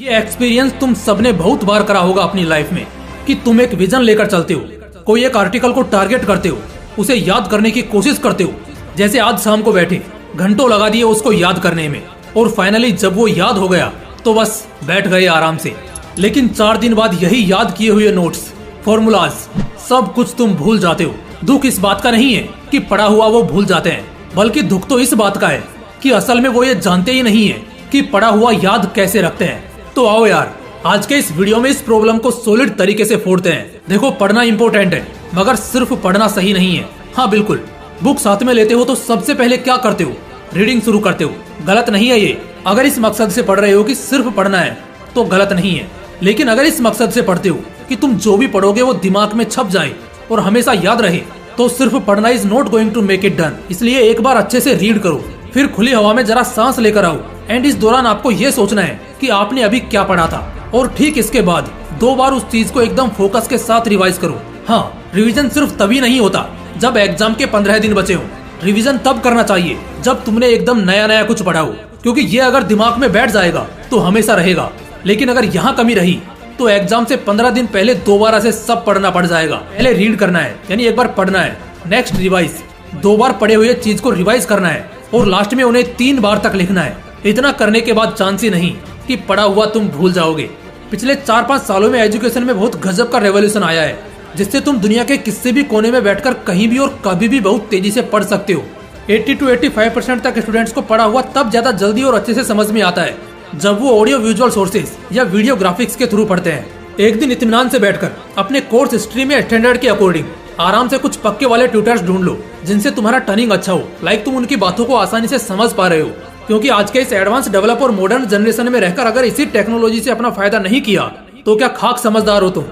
ये एक्सपीरियंस तुम सबने बहुत बार करा होगा अपनी लाइफ में कि तुम एक विजन लेकर चलते हो, कोई एक आर्टिकल को टारगेट करते हो, उसे याद करने की कोशिश करते हो। जैसे आज शाम को बैठे घंटों लगा दिए उसको याद करने में, और फाइनली जब वो याद हो गया तो बस बैठ गए आराम से। लेकिन 4 दिन बाद यही याद किए हुए नोट्स, फॉर्मूलाज, सब कुछ तुम भूल जाते हो। दुख इस बात का नहीं है कि पढ़ा हुआ वो भूल जाते हैं, बल्कि दुख तो इस बात का है कि असल में वो ये जानते ही नहीं है कि पढ़ा हुआ याद कैसे रखते हैं। तो आओ यार, आज के इस वीडियो में इस प्रॉब्लम को सॉलिड तरीके से फोड़ते हैं। देखो, पढ़ना इंपॉर्टेंट है, मगर सिर्फ पढ़ना सही नहीं है। हाँ बिल्कुल, बुक साथ में लेते हो तो सबसे पहले क्या करते हो? रीडिंग शुरू करते हो। गलत नहीं है ये। अगर इस मकसद से पढ़ रहे हो कि सिर्फ पढ़ना है तो गलत नहीं है। लेकिन अगर इस मकसद से पढ़ते हो कि तुम जो भी पढ़ोगे वो दिमाग में छप जाए और हमेशा याद रहे, तो सिर्फ पढ़ना is not going to make it done. इसलिए एक बार अच्छे से रीड करो, फिर खुली हवा में जरा सांस लेकर आओ, एंड इस दौरान आपको ये सोचना है कि आपने अभी क्या पढ़ा था, और ठीक इसके बाद 2 बार उस चीज को एकदम फोकस के साथ रिवाइज करो। हाँ, रिवीजन सिर्फ तभी नहीं होता जब एग्जाम के 15 दिन बचे हो। रिवीजन तब करना चाहिए जब तुमने एकदम नया नया कुछ पढ़ा हो, क्योंकि ये अगर दिमाग में बैठ जाएगा तो हमेशा रहेगा। लेकिन अगर यहाँ कमी रही तो एग्जाम से 15 दिन पहले दोबारा से सब पढ़ना पड़ जाएगा। पहले रीड करना है, यानी एक बार पढ़ना है, नेक्स्ट रिवाइज, 2 बार पढ़े हुए चीज को रिवाइज करना है, और लास्ट में उन्हें 3 बार तक लिखना है। इतना करने के बाद चांस ही नहीं कि पढ़ा हुआ तुम भूल जाओगे। पिछले 4-5 सालों में एजुकेशन में बहुत गजब का रेवोल्यूशन आया है, जिससे तुम दुनिया के किसी भी कोने में बैठकर कहीं भी और कभी भी बहुत तेजी से पढ़ सकते हो। 80 to 85% तक स्टूडेंट्स को पढ़ा हुआ तब ज्यादा जल्दी और अच्छे से समझ में आता है जब वो ऑडियो विजुअल सोर्सेज या वीडियो ग्राफिक्स के थ्रू पढ़ते हैं। एक दिन इत्मीनान से बैठकर अपने कोर्स स्ट्रीम या स्टैंडर्ड के अकॉर्डिंग आराम से कुछ पक्के वाले ट्यूटर्स ढूंढ लो जिनसे तुम्हारा टर्निंग अच्छा हो, लाइक तुम उनकी बातों को आसानी से समझ पा रहे हो। क्योंकि आज के इस एडवांस डेवलप और मॉडर्न जनरेशन में रहकर अगर इसी टेक्नोलॉजी से अपना फायदा नहीं किया तो क्या खाक समझदार हो तुम।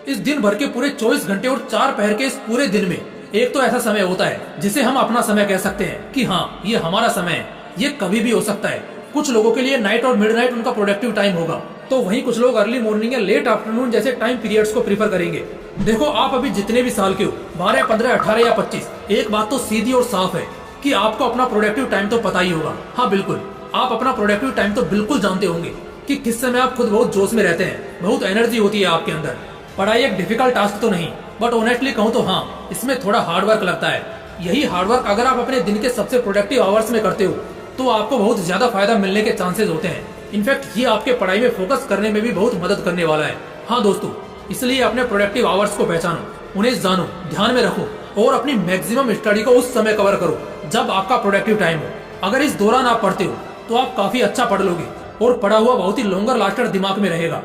इस दिन भर के पूरे 24 घंटे और 4 पहर के इस पूरे दिन में एक तो ऐसा समय होता है जिसे हम अपना समय कह सकते हैं कि हाँ, ये हमारा समय है। ये कभी भी हो सकता है। कुछ लोगों के लिए नाइट और मिडनाइट उनका प्रोडक्टिव टाइम होगा, तो वहीं कुछ लोग अर्ली मॉर्निंग या लेट आफ्टरनून जैसे टाइम पीरियड्स को प्रीफर करेंगे। देखो, आप अभी जितने भी साल के हो, 12, 15, 18 या 25, एक बात तो सीधी और साफ है कि आपको अपना प्रोडक्टिव टाइम तो पता ही होगा। हाँ बिल्कुल, आप अपना प्रोडक्टिव टाइम तो बिल्कुल जानते होंगे कि किस समय आप खुद बहुत जोश में रहते हैं, बहुत एनर्जी होती है आपके अंदर। पढ़ाई एक डिफिकल्ट टास्क तो नहीं, बट ऑनेस्टली कहूँ तो हाँ, इसमें थोड़ा हार्डवर्क लगता है। यही हार्डवर्क अगर आप अपने दिन के सबसे प्रोडक्टिव आवर्स में करते हो तो आपको बहुत ज्यादा फायदा मिलने के चांसेस होते हैं। इनफैक्ट ये आपके पढ़ाई में फोकस करने में भी बहुत मदद करने वाला है। हाँ दोस्तों, इसलिए अपने प्रोडक्टिव आवर्स को पहचानो, उन्हें जानो, ध्यान में रखो और अपनी मैक्सिमम स्टडी को उस समय कवर करो जब आपका प्रोडक्टिव टाइम हो। अगर इस दौरान आप पढ़ते हो तो आप काफी अच्छा पढ़ लोगे और पढ़ा हुआ बहुत ही लॉन्गर लास्टर दिमाग में रहेगा।